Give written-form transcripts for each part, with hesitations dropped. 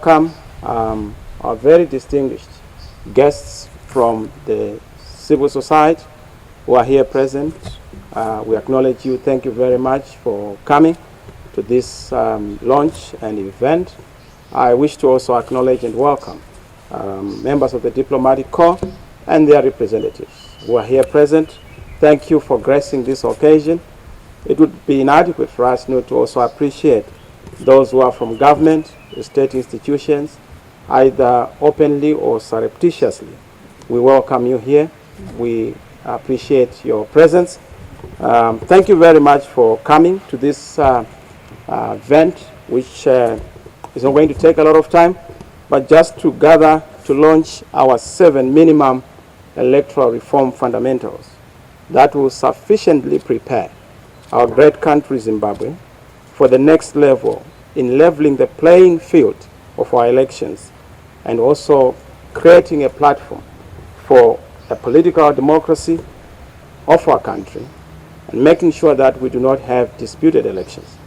welcome our very distinguished guests from the civil society who are here present. We acknowledge you. Thank you very much for coming to this launch and event. I wish to also acknowledge and welcome members of the diplomatic corps and their representatives who are here present. Thank you for gracing this occasion. It would be inadequate for us not to also appreciate those who are from government, state institutions, either openly or surreptitiously. We welcome you here. We appreciate your presence. Thank you very much for coming to this event, which is not going to take a lot of time, but just to gather to launch our 7 minimum electoral reform fundamentals that will sufficiently prepare our great country, Zimbabwe, for the next level in leveling the playing field of our elections and also creating a platform for a political democracy of our country and making sure that we do not have disputed elections.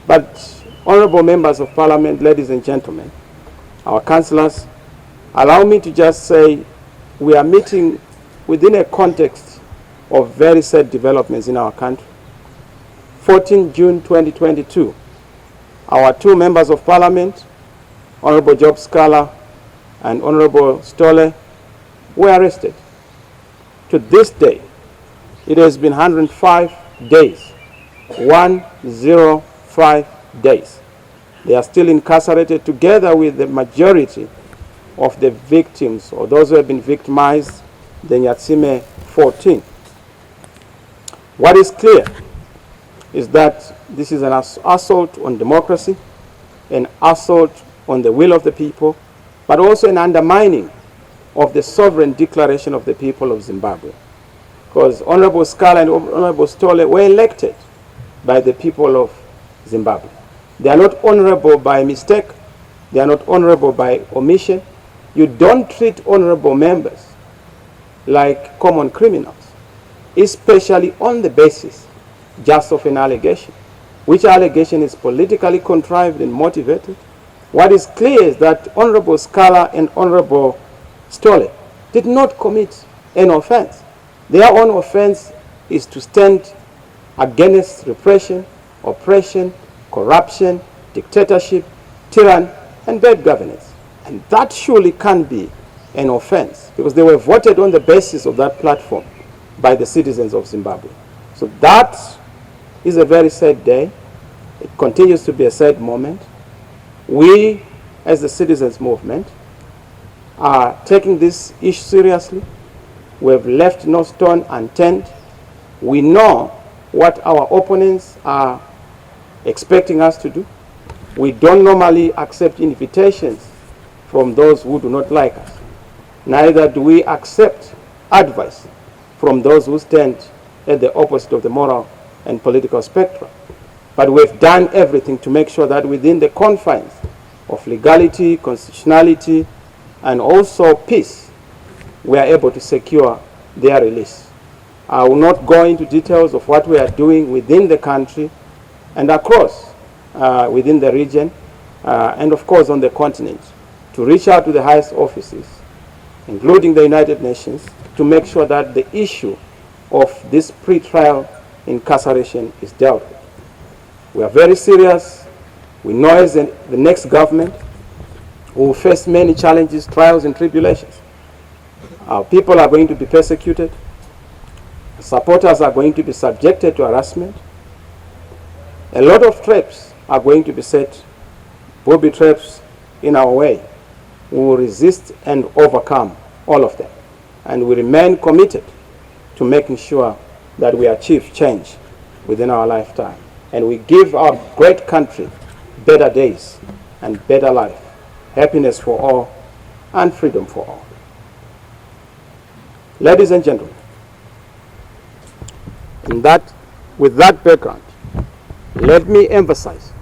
But, honorable members of parliament, ladies and gentlemen, our councillors, allow me to just say we are meeting within a context of very sad developments in our country. 14 June 2022, our 2 members of parliament, Honorable Job Scala and Honorable Stolle, were arrested. To this day, it has been 105 days, 105 days. They are still incarcerated together with the majority of the victims or those who have been victimized, the Nyatsime 14. What is clear is that this is an assault on democracy, an assault on the will of the people, but also an undermining of the sovereign declaration of the people of Zimbabwe. Because Honorable Scala and Honorable Stolle were elected by the people of Zimbabwe. They are not honorable by mistake. They are not honorable by omission. You don't treat honorable members like common criminals, especially on the basis just of an allegation, which allegation is politically contrived and motivated. What is clear is that Honorable Scala and Honorable Stolle did not commit an offense. Their own offense is to stand against repression, oppression, corruption, dictatorship, tyranny, and bad governance. And that surely can be an offense because they were voted on the basis of that platform by the citizens of Zimbabwe. So that is a very sad day. It continues to be a sad moment. We, as the citizens movement, are taking this issue seriously. We have left no stone unturned. We know what our opponents are expecting us to do. We don't normally accept invitations from those who do not like us. Neither do we accept advice from those who stand at the opposite of the moral and political spectrum. But we've done everything to make sure that within the confines of legality, constitutionality, and also peace, we are able to secure their release. I will not go into details of what we are doing within the country and across within the region and of course on the continent to reach out to the highest offices, including the United Nations, to make sure that the issue of this pre-trial incarceration is dealt with. We are very serious. We know as the next government we will face many challenges, trials, and tribulations. Our people are going to be persecuted. Supporters are going to be subjected to harassment. A lot of traps are going to be set, booby traps in our way. We will resist and overcome all of them. And we remain committed to making sure that we achieve change within our lifetime. And we give our great country better days and better life, happiness for all and freedom for all. Ladies and gentlemen, with that background, let me emphasize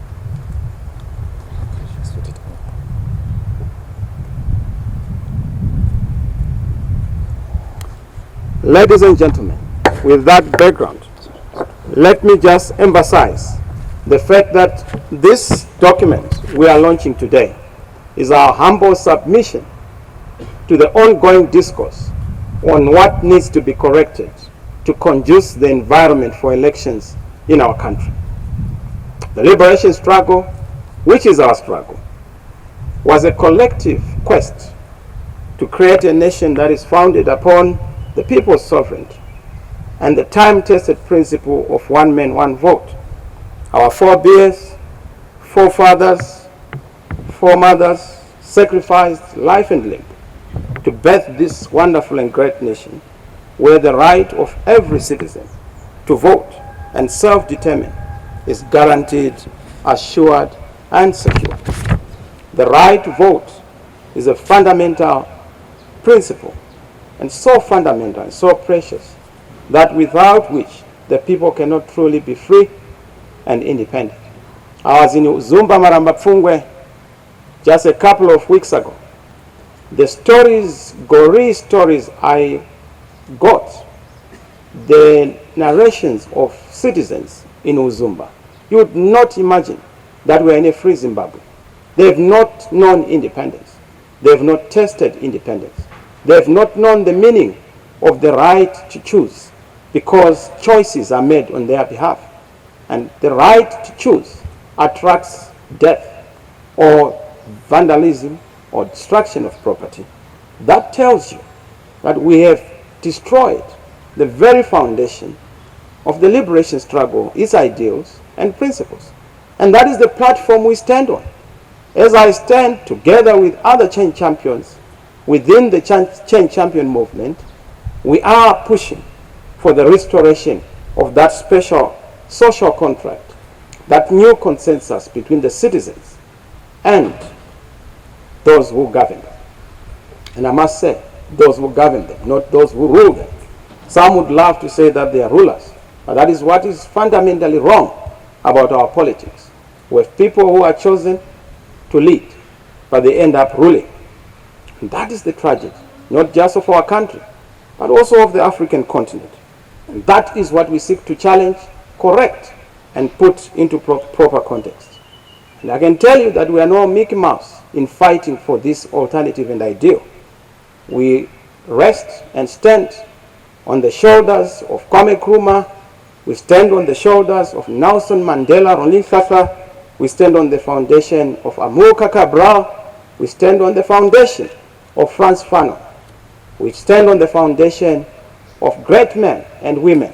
Ladies and gentlemen, with that background, let me just emphasize the fact that this document we are launching today is our humble submission to the ongoing discourse on what needs to be corrected to conduce the environment for elections in our country. The liberation struggle, which is our struggle, was a collective quest to create a nation that is founded upon the people's sovereignty and the time-tested principle of one man, one vote. Our forebears, forefathers, foremothers sacrificed life and limb to birth this wonderful and great nation, where the right of every citizen to vote and self-determine is guaranteed, assured, and secure. The right to vote is a fundamental principle, and so fundamental and so precious that without which the people cannot truly be free and independent. I was in Zumba Maramba Pfungwe just a couple of weeks ago. The stories, gory stories I got, the narrations of citizens in Uzumba, you would not imagine that we are in a free Zimbabwe. They have not known independence. They have not tasted independence. They have not known the meaning of the right to choose, because choices are made on their behalf. And the right to choose attracts death or vandalism or destruction of property. That tells you that we have destroyed the very foundation of the liberation struggle, its ideals and principles. And that is the platform we stand on. As I stand together with other change champions within the change champion movement, we are pushing for the restoration of that special social contract, that new consensus between the citizens and those who govern them. And I must say, those who govern them, not those who rule them. Some would love to say that they are rulers, but that is what is fundamentally wrong about our politics. We have people who are chosen to lead, but they end up ruling. And that is the tragedy, not just of our country, but also of the African continent. And that is what we seek to challenge, correct, and put into proper context. And I can tell you that we are no Mickey Mouse in fighting for this alternative and ideal. We rest and stand on the shoulders of Kwame Nkrumah. We stand on the shoulders of Nelson Mandela Rolihlahla. We stand on the foundation of Amilcar Cabral. We stand on the foundation of Frantz Fanon. We stand on the foundation of great men and women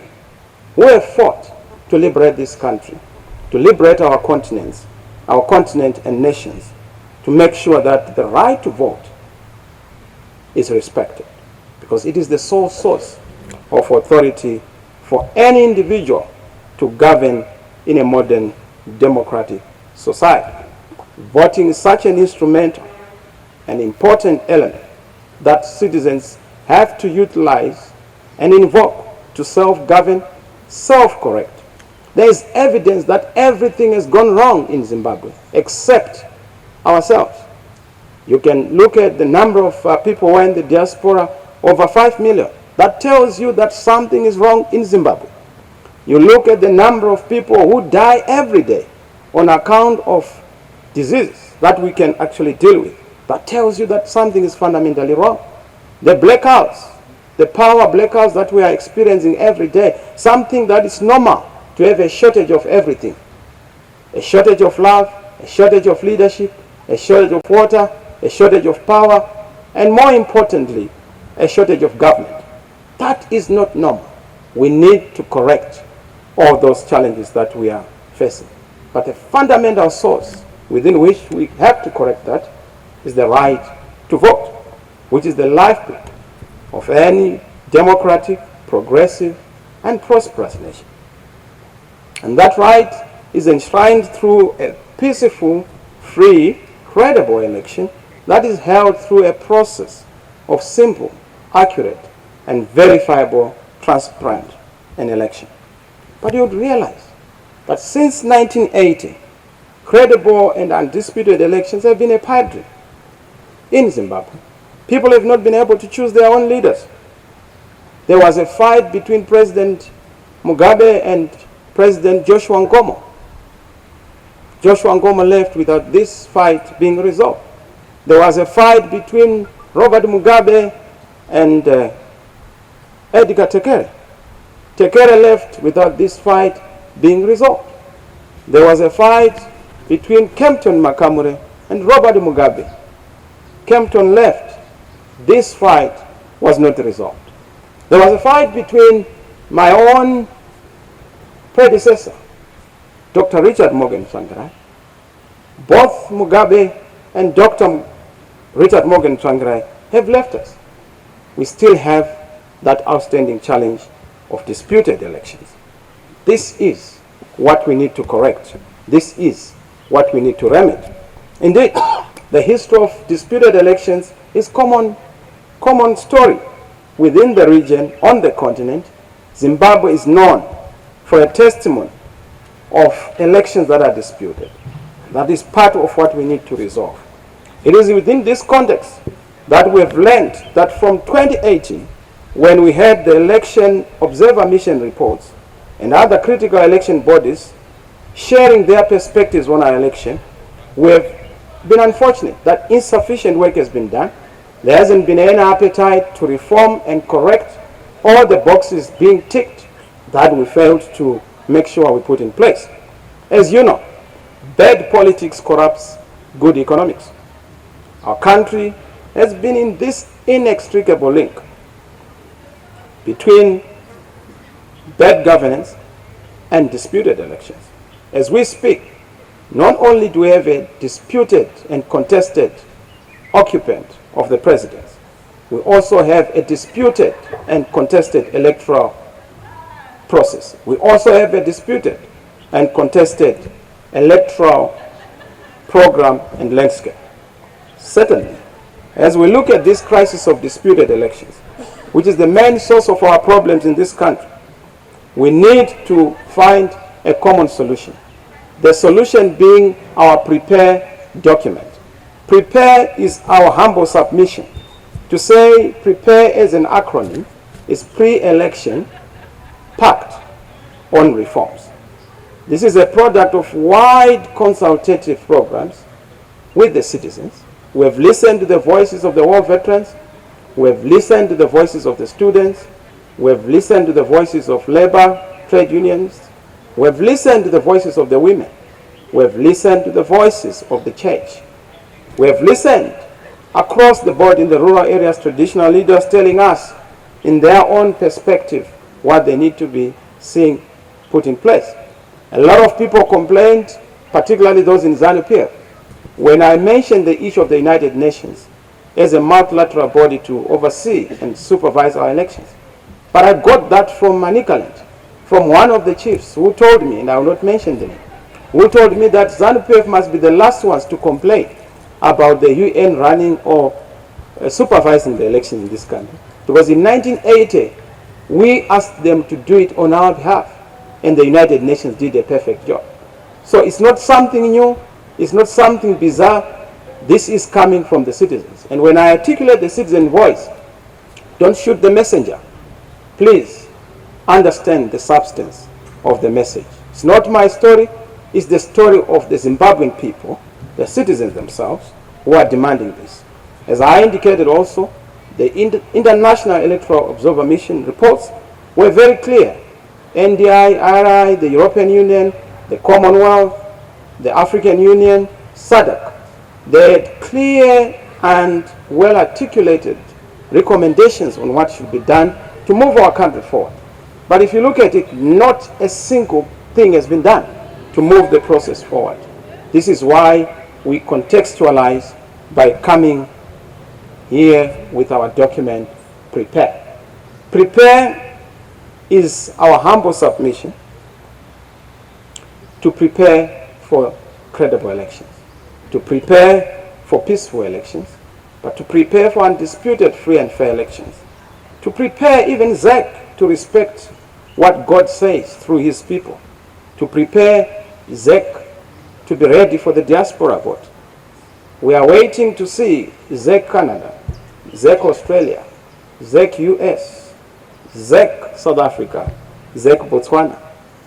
who have fought to liberate this country, to liberate our continent and nations, to make sure that the right to vote is respected, because it is the sole source of authority for any individual to govern in a modern democratic society. Voting is such an instrumental and important element that citizens have to utilize and invoke to self-govern, self-correct. There is evidence that everything has gone wrong in Zimbabwe except ourselves. You can look at the number of people who are in the diaspora, over 5 million. That tells you that something is wrong in Zimbabwe. You look at the number of people who die every day on account of diseases that we can actually deal with. That tells you that something is fundamentally wrong. The blackouts, the power blackouts that we are experiencing every day, something that is normal to have a shortage of everything. A shortage of love, a shortage of leadership, a shortage of water, a shortage of power, and more importantly, a shortage of government. That is not normal. We need to correct all those challenges that we are facing. But the fundamental source within which we have to correct that is the right to vote, which is the lifeblood of any democratic, progressive, and prosperous nation. And that right is enshrined through a peaceful, free, credible election that is held through a process of simple, accurate, and verifiable, transparent election. But you would realize that since 1980, credible and undisputed elections have been a pipe dream in Zimbabwe. People have not been able to choose their own leaders. There was a fight between President Mugabe and President Joshua Nkomo. Joshua Nkomo left without this fight being resolved. There was a fight between Robert Mugabe and Edgar Tekere. Tekere left without this fight being resolved. There was a fight between Kempton Makamure and Robert Mugabe. Kempton left. This fight was not resolved. There was a fight between my own predecessor, Dr. Richard Morgan Tsvangirai. Both Mugabe and Dr. Richard Morgan Tsvangirai have left us. We still have that outstanding challenge of disputed elections. This is what we need to correct. This is what we need to remedy. Indeed, the history of disputed elections is common story within the region, on the continent. Zimbabwe is known for a testimony of elections that are disputed. That is part of what we need to resolve. It is within this context that we have learned that from 2018, when we had the election observer mission reports and other critical election bodies sharing their perspectives on our election, we have been unfortunate that insufficient work has been done. There hasn't been any appetite to reform and correct all the boxes being ticked that we failed to make sure we put in place. As you know, bad politics corrupts good economics. Our country has been in this inextricable link between bad governance and disputed elections. As we speak, not only do we have a disputed and contested occupant of the presidency, we also have a disputed and contested electoral process. We also have a disputed and contested electoral program and landscape. Certainly, as we look at this crisis of disputed elections, which is the main source of our problems in this country, we need to find a common solution. The solution being our PREPARE document. PREPARE is our humble submission. To say PREPARE as an acronym is Pre-Election Pact on Reforms. This is a product of wide consultative programs with the citizens. We have listened to the voices of the war veterans. We have listened to the voices of the students. We have listened to the voices of labor, trade unions. We have listened to the voices of the women. We have listened to the voices of the church. We have listened across the board in the rural areas, traditional leaders telling us in their own perspective what they need to be seeing put in place. A lot of people complained, particularly those in ZANU-PF, when I mentioned the issue of the United Nations as a multilateral body to oversee and supervise our elections. But I got that from Manicaland, from one of the chiefs who told me, and I will not mention the name, who told me that ZANU-PF must be the last ones to complain about the UN running or supervising the election in this country. Because in 1980, we asked them to do it on our behalf, and the United Nations did a perfect job. So it's not something new, it's not something bizarre. This is coming from the citizens. And when I articulate the citizen voice, don't shoot the messenger. Please understand the substance of the message. It's not my story, it's the story of the Zimbabwean people, the citizens themselves, who are demanding this. As I indicated also, the International Electoral Observer Mission reports were very clear. NDI, IRI, the European Union, the Commonwealth, the African Union, SADC, they had clear and well-articulated recommendations on what should be done to move our country forward. But if you look at it, not a single thing has been done to move the process forward. This is why we contextualize by coming here with our document, PREPARE. PREPARE is our humble submission to prepare for credible elections, to prepare for peaceful elections, but to prepare for undisputed free and fair elections, to prepare even ZEC to respect what God says through his people, to prepare ZEC to be ready for the diaspora vote. We are waiting to see ZEC Canada, ZEC Australia, ZEC US, ZEC South Africa, ZEC Botswana,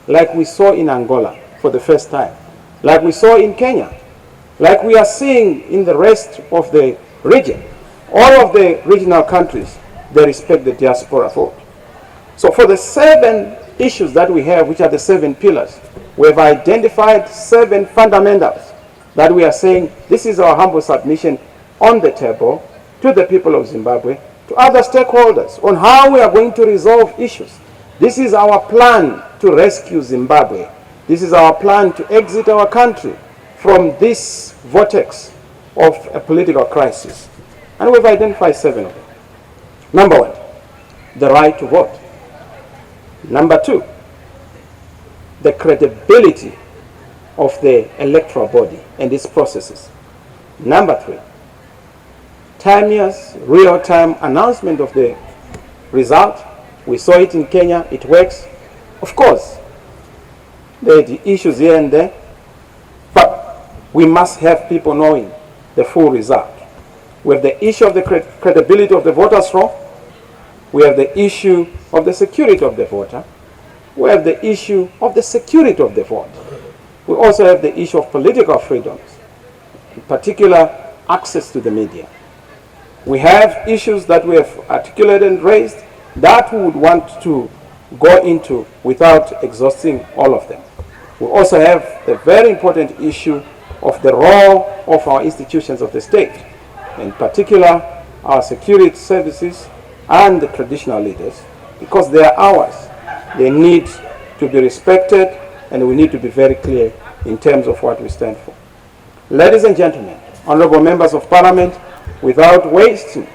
like we saw in Angola for the first time, like we saw in Kenya like we are seeing in the rest of the region. All of the regional countries, they respect the diaspora vote. So for the 7 issues that we have, which are the 7 pillars, we have identified 7 fundamentals that we are saying this is our humble submission on the table to the people of Zimbabwe, to other stakeholders, on how we are going to resolve issues. This is our plan to rescue Zimbabwe. This is our plan to exit our country from this vortex of a political crisis. And we've identified 7 of them. Number 1, the right to vote. Number 2, the credibility of the electoral body and its processes. Number 3, timeous, real-time announcement of the result. We saw it in Kenya, it works. Of course, there are the issues here and there, but we must have people knowing the full result. We have the issue of the credibility of the voters' roll. We have the issue of the security of the voter. We have the issue of the security of the vote. We also have the issue of political freedoms, in particular access to the media. We have issues that we have articulated and raised that we would want to go into without exhausting all of them. We also have the very important issue of the role of our institutions of the state, in particular our security services and the traditional leaders, because they are ours. They need to be respected, and we need to be very clear in terms of what we stand for. Ladies and gentlemen, honorable members of parliament, without wasting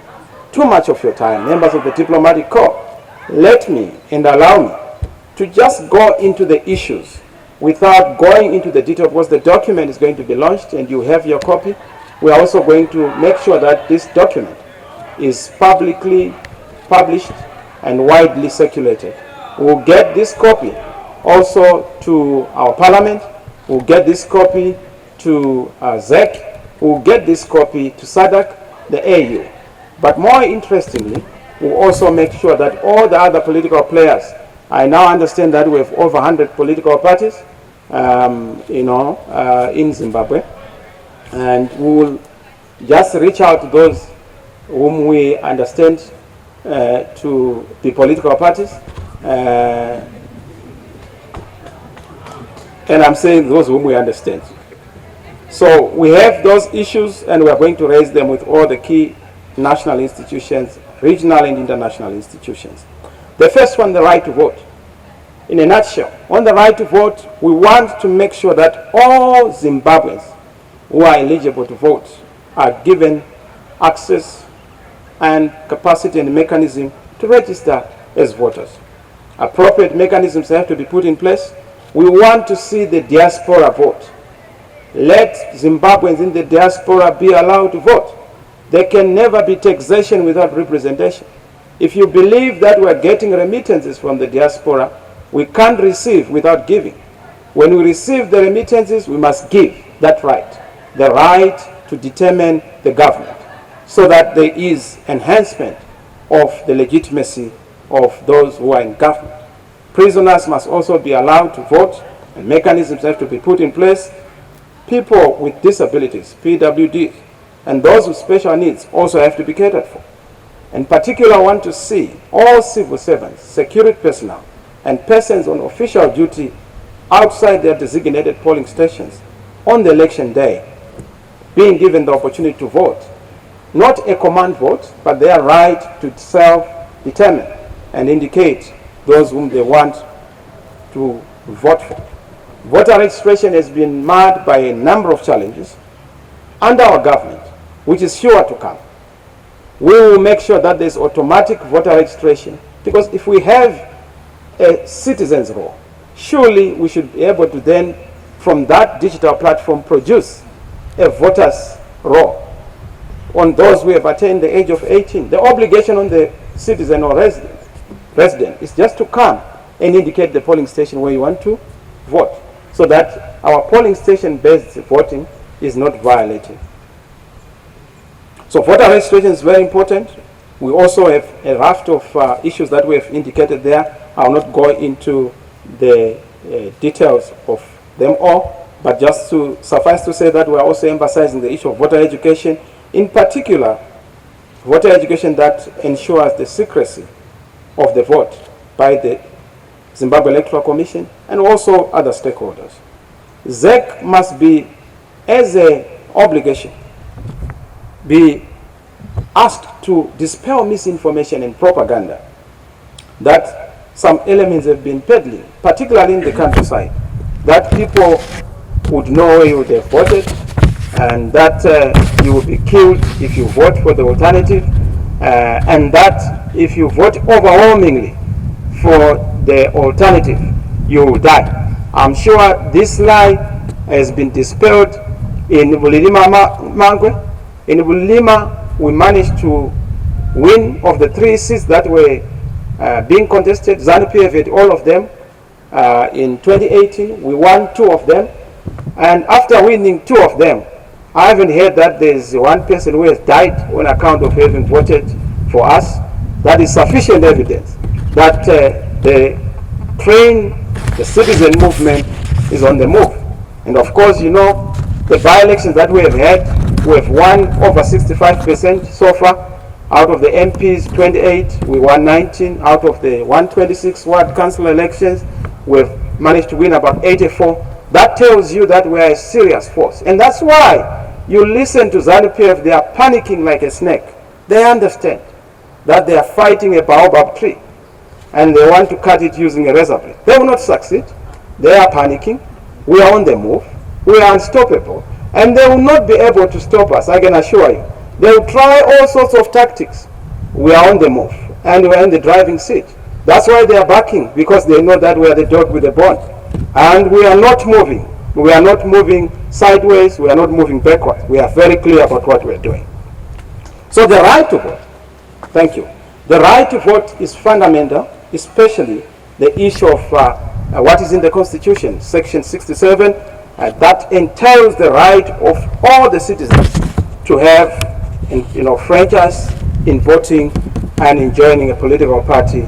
too much of your time, members of the diplomatic corps, let me and allow me to just go into the issues without going into the detail, because the document is going to be launched and you have your copy. We are also going to make sure that this document is publicly published and widely circulated. We will get this copy also to our parliament. We will get this copy to ZEC. We will get this copy to SADC, the AU. But more interestingly, we will also make sure that all the other political players, I now understand that we have over 100 political parties in Zimbabwe, and we will just reach out to those whom we understand to be political parties, and I'm saying those whom we understand. So we have those issues, and we are going to raise them with all the key national institutions, regional and international institutions. The first one, the right to vote. In a nutshell, on the right to vote, we want to make sure that all Zimbabweans who are eligible to vote are given access and capacity and mechanism to register as voters. Appropriate mechanisms have to be put in place. We want to see the diaspora vote. Let Zimbabweans in the diaspora be allowed to vote. There can never be taxation without representation. If you believe that we are getting remittances from the diaspora, we can't receive without giving. When we receive the remittances, we must give that right, the right to determine the government, so that there is enhancement of the legitimacy of those who are in government. Prisoners must also be allowed to vote, and mechanisms have to be put in place. People with disabilities, PWDs, and those with special needs also have to be catered for. In particular, I want to see all civil servants, security personnel, and persons on official duty outside their designated polling stations on the election day being given the opportunity to vote. Not a command vote, but their right to self-determine and indicate those whom they want to vote for. Voter registration has been marred by a number of challenges under our government, which is sure to come. We will make sure that there's automatic voter registration, because if we have a citizen's roll, surely we should be able to then, from that digital platform, produce a voter's roll on those who have attained the age of 18. The obligation on the citizen or resident is just to come and indicate the polling station where you want to vote, so that our polling station-based voting is not violated. So voter registration is very important. We also have a raft of issues that we have indicated there. I will not go into the details of them all, But just to suffice to say that we are also emphasizing the issue of voter education, in particular, voter education that ensures the secrecy of the vote by the Zimbabwe Electoral Commission and also other stakeholders. ZEC must be, as an obligation, be asked to dispel misinformation and propaganda that some elements have been peddling, particularly in the countryside, that people would know where you would have voted, and that you will be killed if you vote for the alternative, and that if you vote overwhelmingly for the alternative, you will die. I'm sure this lie has been dispelled in Bulilima Mangwe. In Bulilima, we managed to win of the 3 seats that were being contested. ZANU-PF had all of them. In 2018, we won 2 of them. And after winning 2 of them, I haven't heard that there's one person who has died on account of having voted for us. That is sufficient evidence that the citizen movement is on the move. And of course, you know, the by-elections that we have had, we have won over 65% so far. Out of the MPs, 28, we won 19. Out of the 126 ward council elections, we've managed to win about 84. That tells you that we are a serious force. And that's why you listen to ZANU-PF, they are panicking like a snake. They understand that they are fighting a baobab tree and they want to cut it using a razor blade. They will not succeed. They are panicking. We are on the move. We are unstoppable. And they will not be able to stop us, I can assure you. They will try all sorts of tactics. We are on the move and we are in the driving seat. That's why they are backing, because they know that we are the dog with the bone. And we are not moving. We are not moving sideways. We are not moving backwards. We are very clear about what we are doing. So the right to vote, thank you. The right to vote is fundamental, especially the issue of what is in the Constitution, Section 67, that entails the right of all the citizens to have, franchise in voting and in joining a political party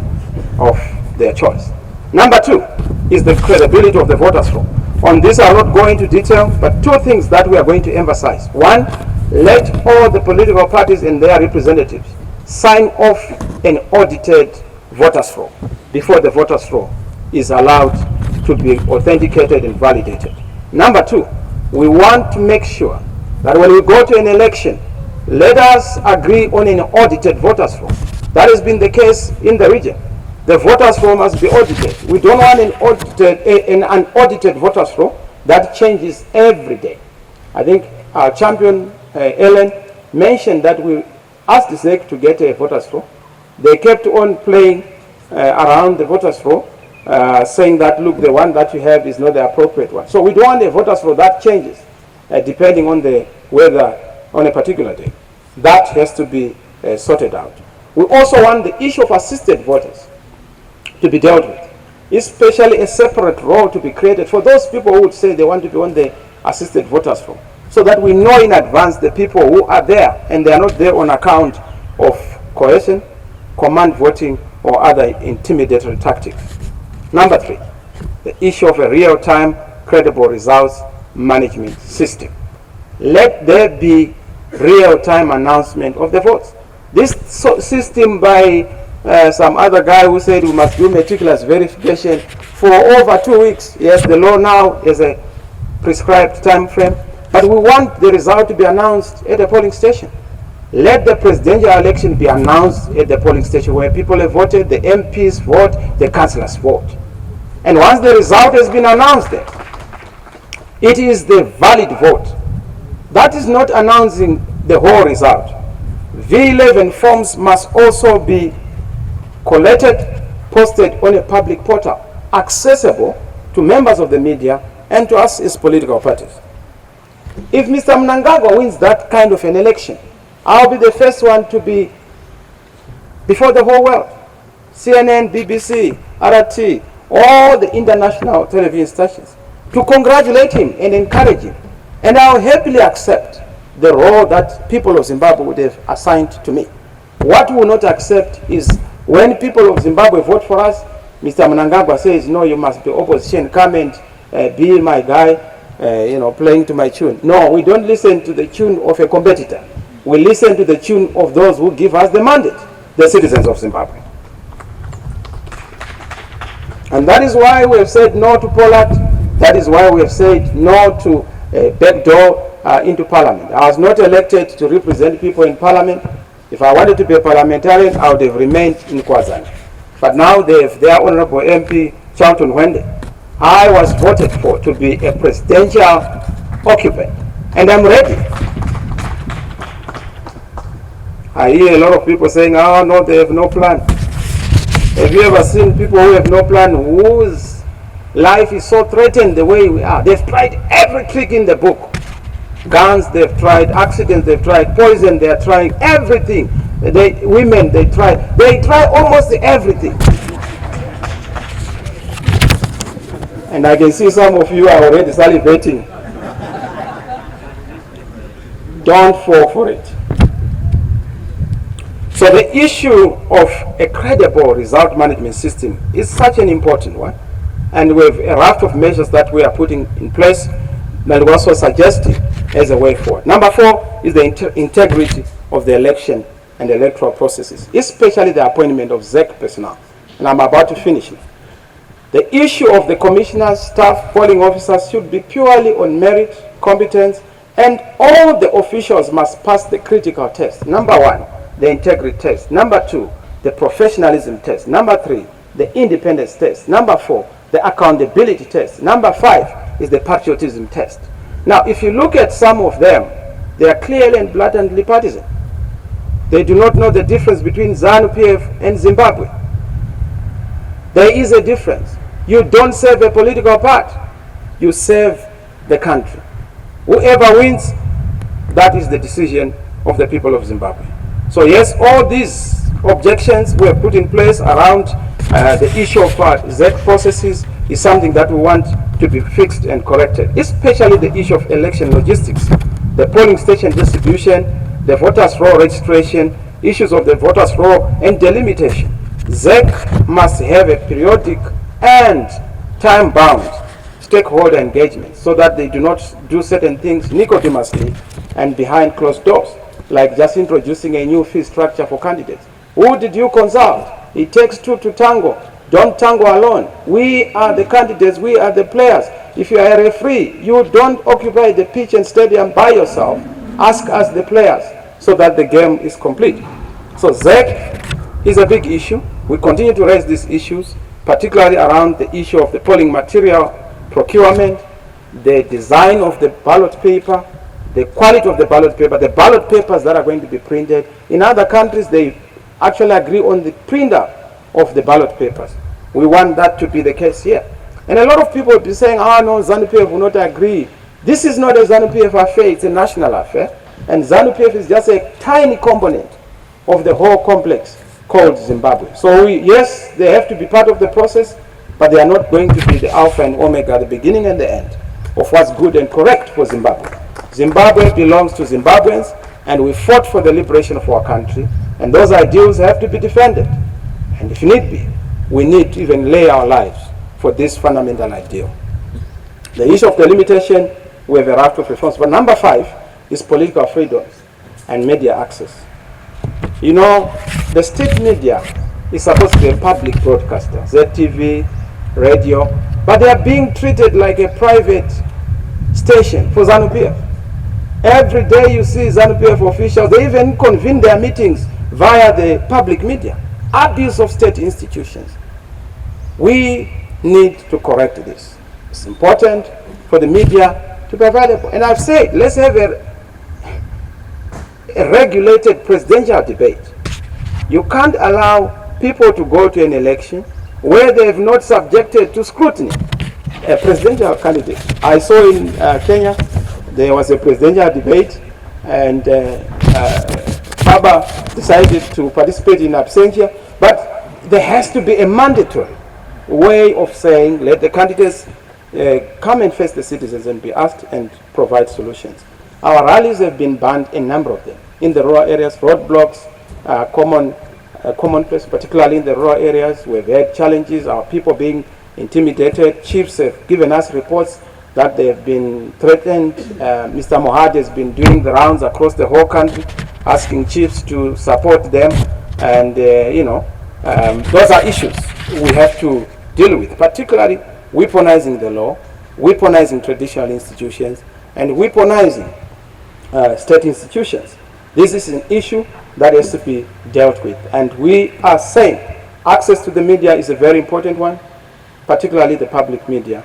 of their choice. Number 2 is the credibility of the voters' roll. On this, I will not go into detail, but 2 things that we are going to emphasize. 1, let all the political parties and their representatives sign off an audited voters' roll before the voters' roll is allowed to be authenticated and validated. Number 2, we want to make sure that when we go to an election, let us agree on an audited voters' roll. That has been the case in the region. The voters' roll must be audited. We don't want an unaudited voters' roll that changes every day. I think our champion, Ellen, mentioned that we asked the SNEC to get a voters' roll. They kept on playing around the voters' roll, saying that, look, the one that you have is not the appropriate one. So we don't want a voters' roll that changes depending on the weather on a particular day. That has to be sorted out. We also want the issue of assisted voters to be dealt with, especially a separate role to be created for those people who would say they want to be on the assisted voters roll, so that we know in advance the people who are there and they are not there on account of coercion, command voting, or other intimidatory tactics. Number 3, the issue of a real-time credible results management system. Let there be real-time announcement of the votes. This system by some other guy who said we must do meticulous verification for over 2 weeks. Yes, the law now is a prescribed time frame, but we want the result to be announced at the polling station. Let the presidential election be announced at the polling station where people have voted, the MPs vote, the councillors vote. And once the result has been announced there, it is the valid vote. That is not announcing the whole result. V11 forms must also be collected, posted on a public portal, accessible to members of the media and to us as political parties. If Mr. Mnangagwa wins that kind of an election, I'll be the first one to be before the whole world. CNN, BBC, RT, all the international television stations, to congratulate him and encourage him. And I'll happily accept the role that people of Zimbabwe would have assigned to me. What we will not accept is when people of Zimbabwe vote for us, Mr. Mnangagwa says, no, you must be opposition, come and be my guy. playing to my tune. No, we don't listen to the tune of a competitor. We listen to the tune of those who give us the mandate, the citizens of Zimbabwe. And that is why we have said no to Pollard. That is why we have said no to backdoor into parliament. I was not elected to represent people in parliament. If I wanted to be a parliamentarian, I would have remained in Kwazan. But now they have their honorable MP, Charlton Wende. I was voted for to be a presidential occupant, and I'm ready. I hear a lot of people saying, oh no, they have no plan. Have you ever seen people who have no plan, whose life is so threatened the way we are? They've tried every trick in the book. Guns, they've tried accidents, they've tried poison, they're trying everything. Women, they try almost everything. And I can see some of you are already salivating. Don't fall for it. So the issue of a credible result management system is such an important one. And we have a raft of measures that we are putting in place that we're also suggesting as a way forward. Number 4 is the integrity of the election and electoral processes, especially the appointment of ZEC personnel. And I'm about to finish now. The issue of the commissioners, staff, polling officers should be purely on merit, competence, and all the officials must pass the critical test. Number 1, the integrity test. Number 2, the professionalism test. Number 3, the independence test. Number 4, the accountability test. Number 5 is the patriotism test. Now, if you look at some of them, they are clearly and blatantly partisan. They do not know the difference between ZANU-PF and Zimbabwe. There is a difference. You don't serve a political party. You serve the country. Whoever wins, that is the decision of the people of Zimbabwe. So yes, all these objections were put in place around the issue of ZEC processes is something that we want to be fixed and corrected, especially the issue of election logistics, the polling station distribution, the voters' roll registration, issues of the voters' roll and delimitation. ZEC must have a periodic and time-bound stakeholder engagement so that they do not do certain things nicodemously and behind closed doors, like just introducing a new fee structure for candidates. Who did you consult? It takes two to tango. Don't tango alone. We are the candidates. We are the players. If you are a referee, you don't occupy the pitch and stadium by yourself. Ask us, the players, so that the game is complete. So ZEC is a big issue. We continue to raise these issues, particularly around the issue of the polling material procurement, the design of the ballot paper, the quality of the ballot paper, the ballot papers that are going to be printed. In other countries, they actually agree on the printer of the ballot papers. We want that to be the case here. And a lot of people will be saying, oh no, ZANU-PF will not agree. This is not a ZANU-PF affair, it's a national affair. And ZANU-PF is just a tiny component of the whole complex called Zimbabwe. So yes, they have to be part of the process, but they are not going to be the alpha and omega, the beginning and the end of what's good and correct for Zimbabwe. Zimbabwe belongs to Zimbabweans, and we fought for the liberation of our country, and those ideals have to be defended. And if need be, we need to even lay our lives for this fundamental ideal. The issue of the limitation, we have a raft of reforms. But number 5 is political freedoms and media access. You know, the state media is supposed to be a public broadcaster, ZTV, radio, but they are being treated like a private station for ZANU-PF. Every day you see ZANU-PF officials, they even convene their meetings via the public media. Abuse of state institutions. We need to correct this. It's important for the media to be available. And I've said, let's have a regulated presidential debate. You can't allow people to go to an election where they have not subjected to scrutiny a presidential candidate. I saw in Kenya, there was a presidential debate, and Baba decided to participate in absentia, but there has to be a mandatory way of saying, let the candidates come and face the citizens and be asked and provide solutions. Our rallies have been banned, a number of them. In the rural areas, roadblocks, commonplace, particularly in the rural areas. We've had challenges, our people being intimidated. Chiefs have given us reports that they have been threatened. Mr. Mohad has been doing the rounds across the whole country, asking chiefs to support them, and those are issues we have to deal with, particularly weaponizing the law, weaponizing traditional institutions, and weaponizing state institutions. This is an issue that has to be dealt with, and we are saying access to the media is a very important one, particularly the public media.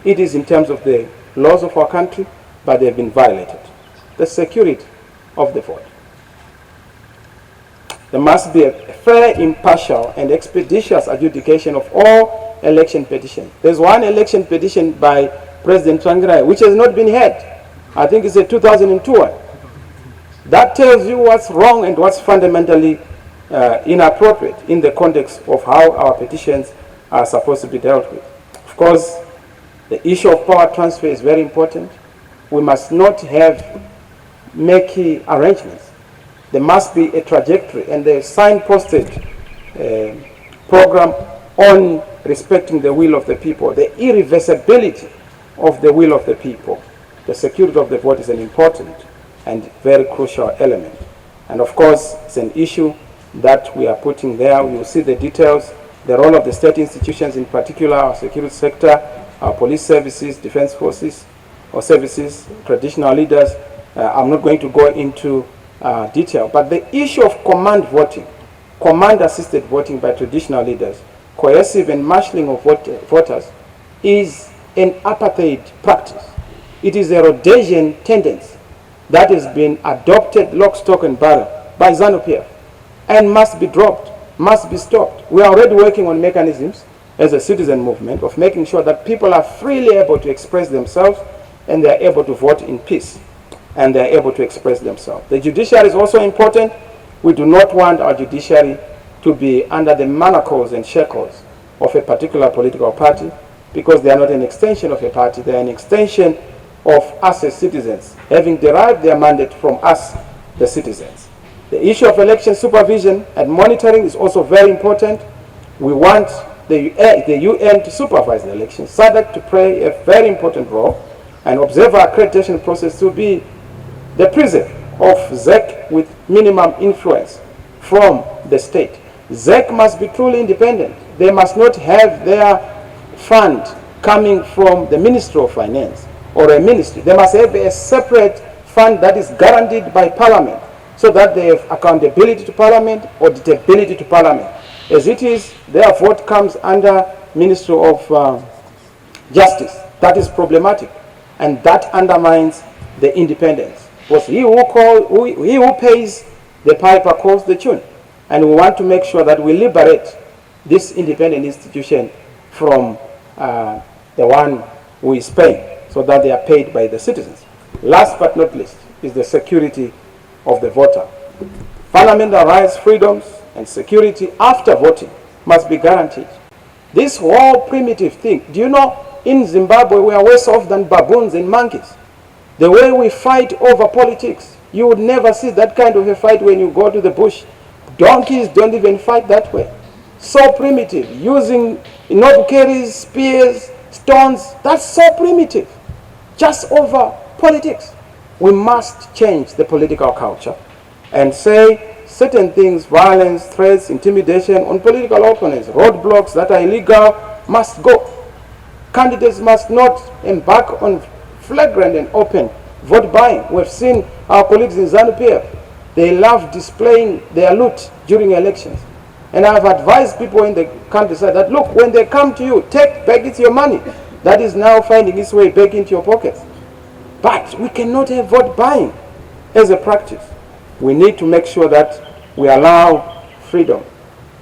It is in terms of the laws of our country, but they have been violated. The security of the vote. There must be a fair, impartial, and expeditious adjudication of all election petitions. There's one election petition by President Tsvangirai which has not been heard. I think it's a 2002 one. That tells you what's wrong and what's fundamentally inappropriate in the context of how our petitions are supposed to be dealt with. Of course, the issue of power transfer is very important. We must not have murky arrangements. There must be a trajectory and a signposted program on respecting the will of the people, the irreversibility of the will of the people. The security of the vote is an important and very crucial element. And of course, it's an issue that we are putting there. We will see the details, the role of the state institutions, in particular our security sector, our police services, defense forces, or services, traditional leaders. I'm not going to go into detail, but the issue of command voting, command-assisted voting by traditional leaders, coercive and marshalling of voters, is an apartheid practice. It is a Rhodesian tendency that has been adopted lock, stock, and barrel by ZANU-PF and must be dropped, must be stopped. We are already working on mechanisms as a citizen movement of making sure that people are freely able to express themselves and they are able to vote in peace and they are able to express themselves. The judiciary is also important. We do not want our judiciary to be under the manacles and shackles of a particular political party, because they are not an extension of a party, they are an extension of us as citizens, having derived their mandate from us, the citizens. The issue of election supervision and monitoring is also very important. We want the UN to supervise the elections, SADC to play a very important role, and observer accreditation process to be the preserve of ZEC with minimum influence from the state. ZEC must be truly independent. They must not have their fund coming from the Ministry of Finance or a ministry. They must have a separate fund that is guaranteed by Parliament, so that they have accountability to Parliament, auditability to Parliament. As it is, their vote comes under Ministry of Justice. That is problematic, and that undermines the independence. Because he who pays the piper calls the tune, and we want to make sure that we liberate this independent institution from the one who is paying, so that they are paid by the citizens. Last but not least is the security of the voter. Fundamental rights, freedoms, and security after voting must be guaranteed. This whole primitive thing, do you know, in Zimbabwe we are worse off than baboons and monkeys. The way we fight over politics, you would never see that kind of a fight when you go to the bush. Donkeys don't even fight that way. So primitive, using carries, spears, stones, that's so primitive. Just over politics. We must change the political culture and say certain things, violence, threats, intimidation on political opponents, roadblocks that are illegal must go. Candidates must not embark on flagrant and open vote buying. We've seen our colleagues in ZANU-PF. They love displaying their loot during elections. And I've advised people in the countryside that, look, when they come to you, take back it's your money that is now finding its way back into your pockets. But we cannot have vote buying as a practice. We need to make sure that we allow freedom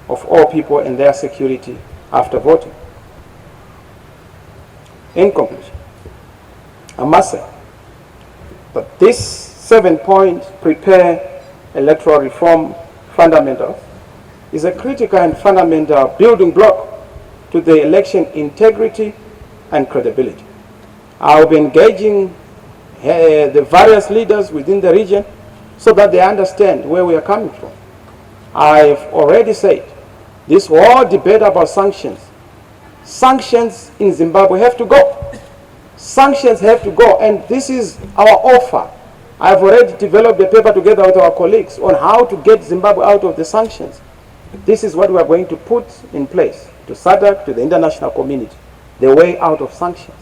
of all people and their security after voting. In conclusion, I must say that this 7-point prepare electoral reform fundamentals is a critical and fundamental building block to the election integrity and credibility. I will be engaging the various leaders within the region so that they understand where we are coming from. I've already said this whole debate about sanctions in Zimbabwe have to go. Sanctions have to go, and this is our offer. I've already developed a paper together with our colleagues on how to get Zimbabwe out of the sanctions. This is what we are going to put in place to SADC, to the international community, the way out of sanctions.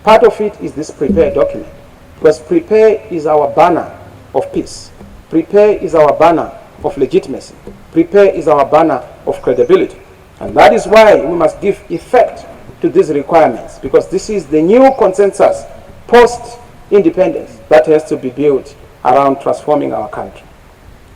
Part of it is this prepare document, because prepare is our banner of peace. Prepare is our banner of legitimacy. Prepare is our banner of credibility. And that is why we must give effect to these requirements, because this is the new consensus post-independence that has to be built around transforming our country.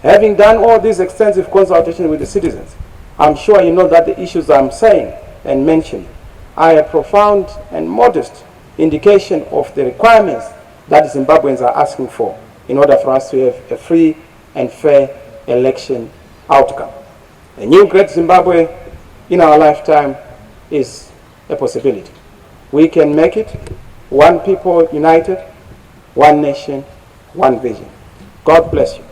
Having done all this extensive consultation with the citizens, I'm sure you know that the issues I'm saying and mentioning are a profound and modest indication of the requirements that Zimbabweans are asking for in order for us to have a free and fair election outcome. A new great Zimbabwe in our lifetime is a possibility. We can make it. One people united, one nation, one vision. God bless you.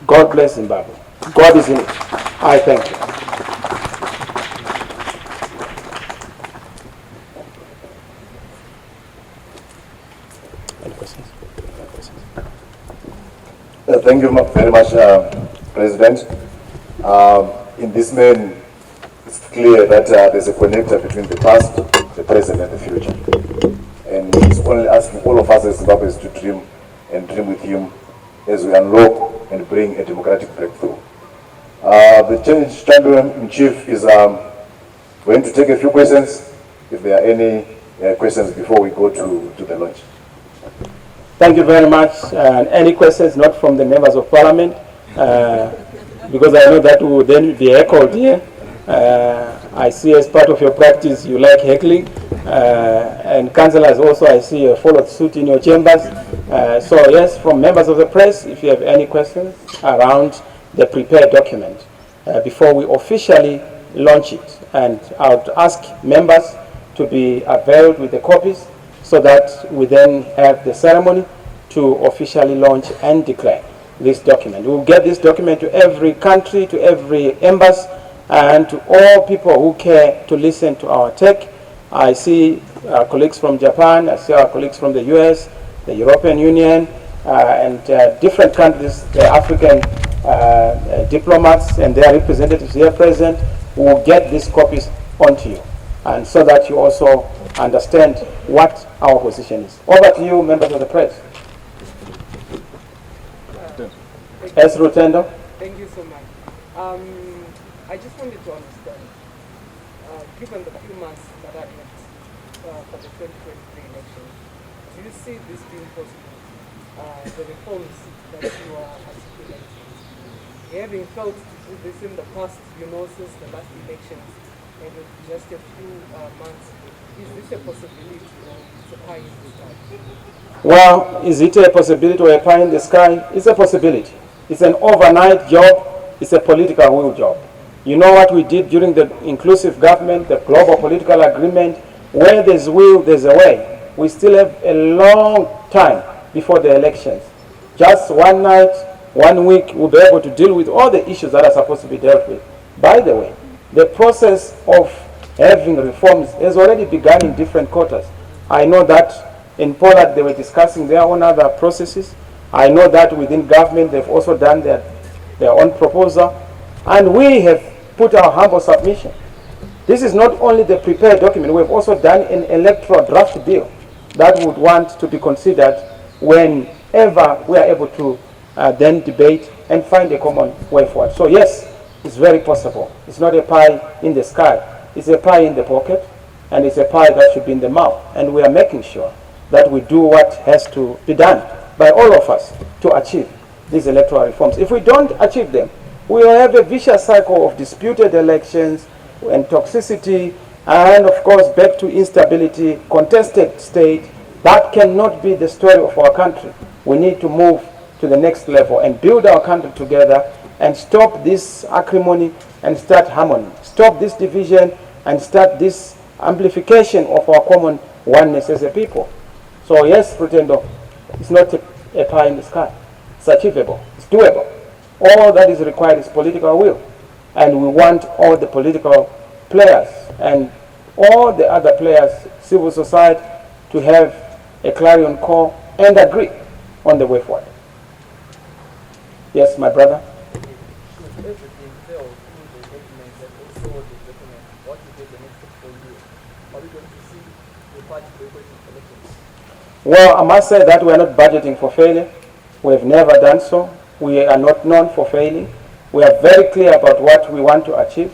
God bless Zimbabwe. God is in it. I thank you. Any questions? Thank you very much, President. In this main, it's clear that there's a connector between the past, the present, and the future. And he's only asking all of us as Zimbabweans to dream and dream with him as we unlock and bring a democratic breakthrough. The change champion-in-chief is going to take a few questions, if there are any questions before we go to the launch. Thank you very much. Any questions not from the members of parliament? Because I know that will then be echoed here. I see as part of your practice you like heckling. And councillors also, I see you followed suit in your chambers. So yes, from members of the press, if you have any questions around the prepared document before we officially launch it. And I would ask members to be availed with the copies so that we then have the ceremony to officially launch and declare this document. We'll get this document to every country, to every embassy, and to all people who care to listen to our take. I see our colleagues from Japan, I see our colleagues from the US, the European Union, and different countries, the African diplomats and their representatives here present, who will get these copies onto you, and so that you also understand what our position is. Over to you, members of the press. S. Rutendo. Thank you so much. I just wanted to understand, given the few months that are left for the 2023 elections, do you see this being possible, the reforms that you are articulating? Having felt this in the past, since the last elections, and with just a few months, is this a possibility or it's a pie in the sky? Well, is it a possibility or a pie in the sky? It's a possibility. It's an overnight job. It's a political will job. You know what we did during the inclusive government, the global political agreement, where there's will, there's a way. We still have a long time before the elections. Just one night, 1 week, we'll be able to deal with all the issues that are supposed to be dealt with. By the way, the process of having reforms has already begun in different quarters. I know that in Poland they were discussing their own other processes. I know that within government they've also done their own proposal. And we have put our humble submission. This is not only the prepared document, we've also done an electoral draft bill that would want to be considered whenever we are able to then debate and find a common way forward. So yes, it's very possible. It's not a pie in the sky. It's a pie in the pocket, and it's a pie that should be in the mouth. And we are making sure that we do what has to be done by all of us to achieve these electoral reforms. If we don't achieve them, we will have a vicious cycle of disputed elections and toxicity, and of course back to instability, contested state. That cannot be the story of our country. We need to move to the next level and build our country together and stop this acrimony and start harmony. Stop this division and start this amplification of our common oneness as a people. So yes, Rutendo, it's not a pie in the sky. It's achievable. It's doable. All that is required is political will. And we want all the political players and all the other players, civil society, to have a clarion call and agree on the way forward. Yes, my brother? Should everything fail through the documents and also the document, what will be the next step for you? Are we going to see the party boycotting elections? Well, I must say that we are not budgeting for failure. We have never done so. We are not known for failing. We are very clear about what we want to achieve.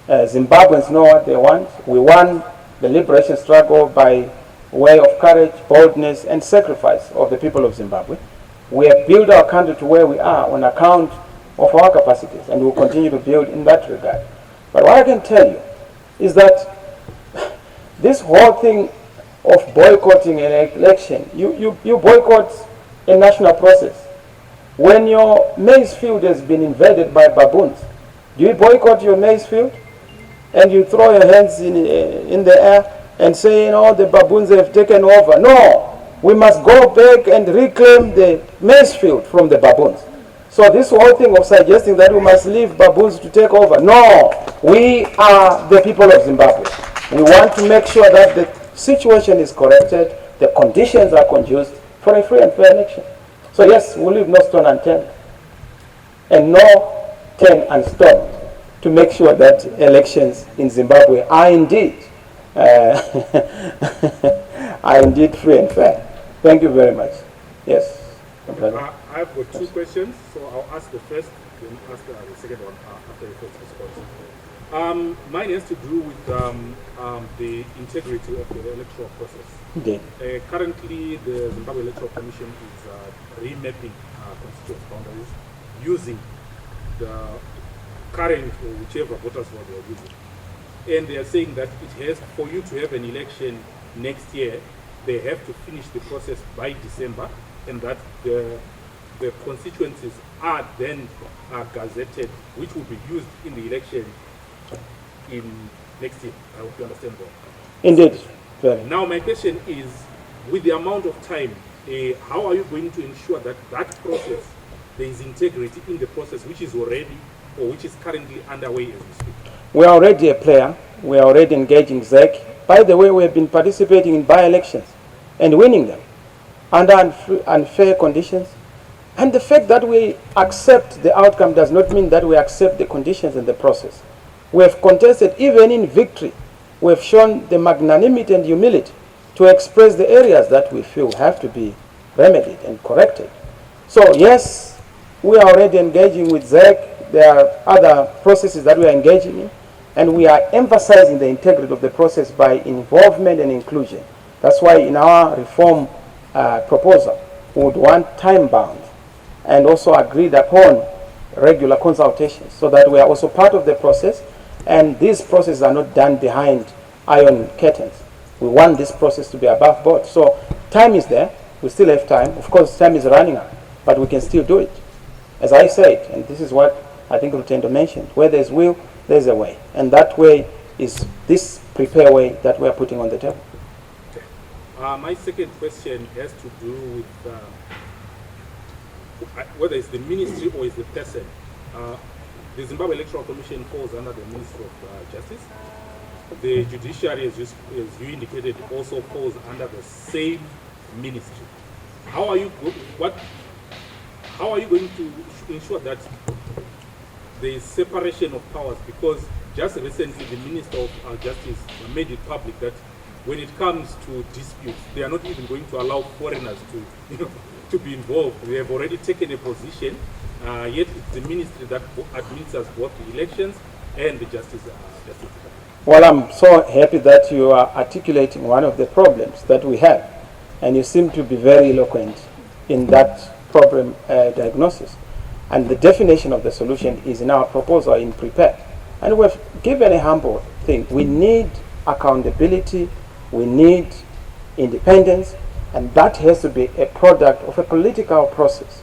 Zimbabweans know what they want. We won the liberation struggle by way of courage, boldness, and sacrifice of the people of Zimbabwe. We have built our country to where we are on account of our capacities, and we will continue to build in that regard. But what I can tell you is that this whole thing of boycotting an election, you boycott a national process. When your maize field has been invaded by baboons, do you boycott your maize field? And you throw your hands in the air and say, the baboons have taken over. No, we must go back and reclaim the maize field from the baboons. So this whole thing of suggesting that we must leave baboons to take over, no, we are the people of Zimbabwe. We want to make sure that the situation is corrected, the conditions are conducive for a free and fair election. So yes, we leave no stone unturned and no turn unstopped to make sure that elections in Zimbabwe are indeed free and fair. Thank you very much. Yes. I've got two questions, so I'll ask the first, then ask the second one after the first response. Mine has to do with the integrity of the electoral process. Indeed. Currently, the Zimbabwe Electoral Commission is remapping constituent boundaries using the current or whichever voters were they are using. And they are saying that it has, for you to have an election next year, they have to finish the process by December, and that the constituencies are then gazetted, which will be used in the election in next year. I hope you understand that. Indeed. Very. Now my question is, with the amount of time, how are you going to ensure that that process, there is integrity in the process which is already or which is currently underway as we speak? We are already a player. We are already engaging ZEC. By the way, we have been participating in by-elections and winning them under unfair conditions. And the fact that we accept the outcome does not mean that we accept the conditions and the process. We have contested even in victory. We have shown the magnanimity and humility to express the areas that we feel have to be remedied and corrected. So yes, we are already engaging with ZEC. There are other processes that we are engaging in, and we are emphasizing the integrity of the process by involvement and inclusion. That's why in our reform proposal, we would want time-bound and also agreed upon regular consultations so that we are also part of the process, and these processes are not done behind iron curtains. We want this process to be above board. So time is there. We still have time. Of course, time is running out, but we can still do it. As I said, and this is what I think Rutendo mentioned, where there's will, there's a way. And that way is this prepare way that we're putting on the table. Okay. My second question has to do with whether it's the ministry or it's the person. The Zimbabwe Electoral Commission falls under the Ministry of Justice. The judiciary, as you indicated, also falls under the same ministry. How are you going to ensure that there is separation of powers? Because just recently the Minister of Justice made it public that when it comes to disputes, they are not even going to allow foreigners to be involved. They have already taken a position, yet it's the ministry that administers both the elections and the justice department. Well, I'm so happy that you are articulating one of the problems that we have, and you seem to be very eloquent in that problem diagnosis. And the definition of the solution is in our proposal in Prepare. And we've given a humble thing. We need accountability, we need independence, and that has to be a product of a political process.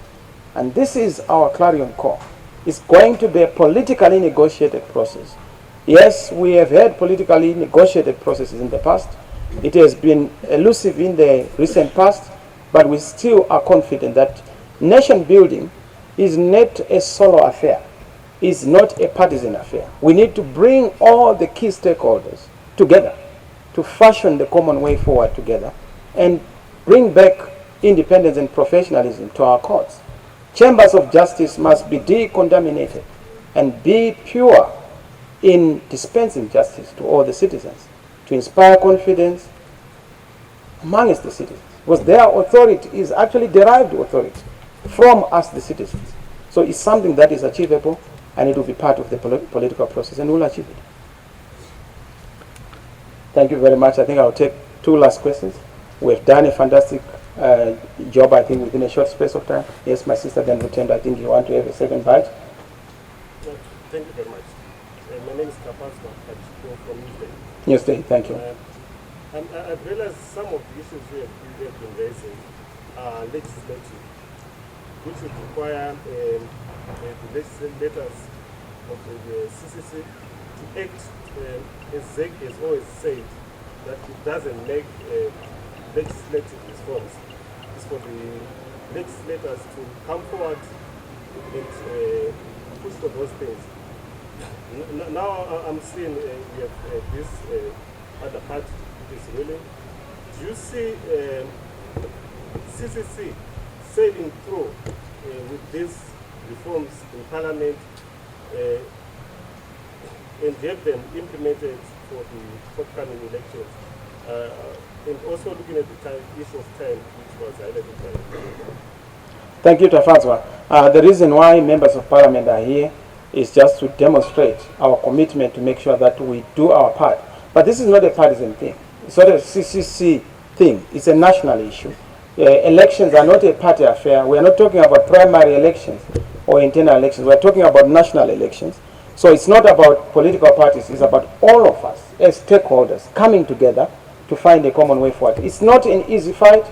And this is our clarion call. It's going to be a politically negotiated process. Yes, we have had politically negotiated processes in the past. It has been elusive in the recent past, but we still are confident that nation building is not a solo affair, is not a partisan affair. We need to bring all the key stakeholders together to fashion the common way forward together and bring back independence and professionalism to our courts. Chambers of justice must be decontaminated and be pure in dispensing justice to all the citizens, to inspire confidence amongst the citizens, because their authority is actually derived authority from us, the citizens. So it's something that is achievable, and it will be part of the political process, and we'll achieve it. Thank you very much. I think I'll take two last questions. We've done a fantastic job, I think, within a short space of time. Yes, my sister, then Lieutenant, I think you want to have a second bite. Thank you very much. My name is Kapasma from Newsday. Newsday, thank you. I've realized some of the issues we have been raising are legislative, which would require the legislators of the CCC to act, as ZEC has always said, that it doesn't make legislative reforms. It's for the legislators to come forward and push for those things. Now I'm seeing we have this other part is ruling. Do you see CCC sailing through with these reforms in Parliament and have them implemented for the forthcoming elections? And also looking at the issue of time, which was highlighted by. Thank you, Tafazwa. The reason why members of Parliament are here is just to demonstrate our commitment to make sure that we do our part. But this is not a partisan thing. It's not a CCC thing. It's a national issue. Elections are not a party affair. We are not talking about primary elections or internal elections. We are talking about national elections. So it's not about political parties. It's about all of us as stakeholders coming together to find a common way forward. It's not an easy fight,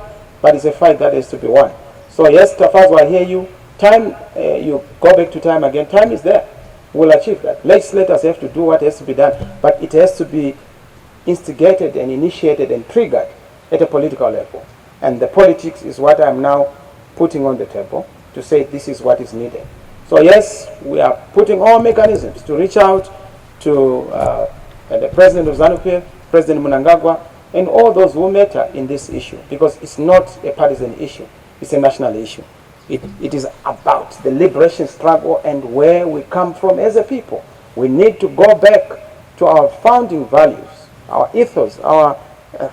but it's a fight that has to be won. So yes, Tafazwa, I hear you. Time, you go back to time again. Time is there. We'll achieve that. Legislators have to do what has to be done, but it has to be instigated and initiated and triggered at a political level. And the politics is what I'm now putting on the table to say this is what is needed. So yes, we are putting all mechanisms to reach out to the President of ZANU-PF, President Mnangagwa, and all those who matter in this issue, because it's not a partisan issue. It's a national issue. It is about the liberation struggle and where we come from as a people. We need to go back to our founding values, our ethos, our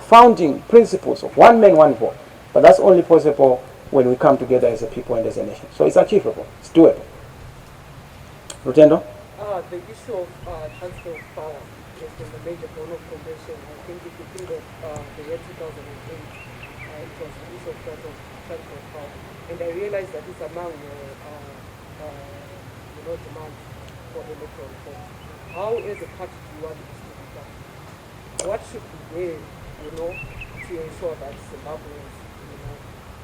founding principles of one man, one vote. But that's only possible when we come together as a people and as a nation. So it's achievable. It's doable. Rutendo? The issue of transfer of power has been the major bone of contention. I think if you think of the year 2008, it was the issue of transfer of power. And I realized that it's among the demand for the electoral reform. How, as a party, do you want this to be done? What should be there, to ensure that Zimbabweans,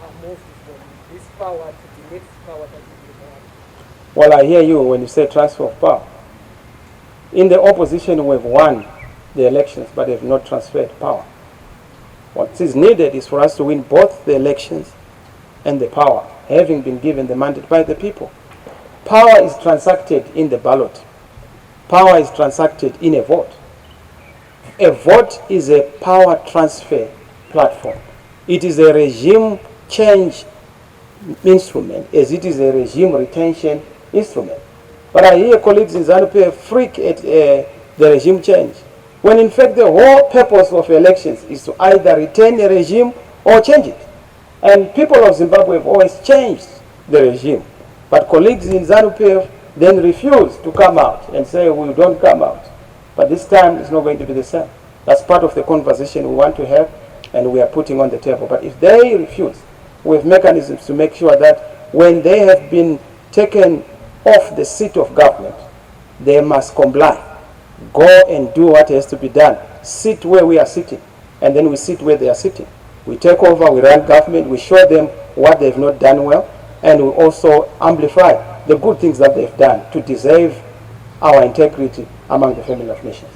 are moved from this power to the next power that is in the world? Well, I hear you when you say transfer of power. In the opposition, we've won the elections, but have not transferred power. What is needed is for us to win both the elections and the power, having been given the mandate by the people. Power is transacted in the ballot. Power is transacted in a vote. A vote is a power transfer platform. It is a regime change instrument as it is a regime retention instrument. But I hear colleagues in ZANU-PF freak at the regime change, when in fact the whole purpose of elections is to either retain a regime or change it. And people of Zimbabwe have always changed the regime. But colleagues in ZANU-PF then refuse to come out and say, we don't come out. But this time it's not going to be the same. That's part of the conversation we want to have and we are putting on the table. But if they refuse, we have mechanisms to make sure that when they have been taken off the seat of government, they must comply. Go and do what has to be done. Sit where we are sitting, and then we sit where they are sitting. We take over, we run government, we show them what they've not done well, and we also amplify the good things that they've done to deserve our integrity among the family of nations.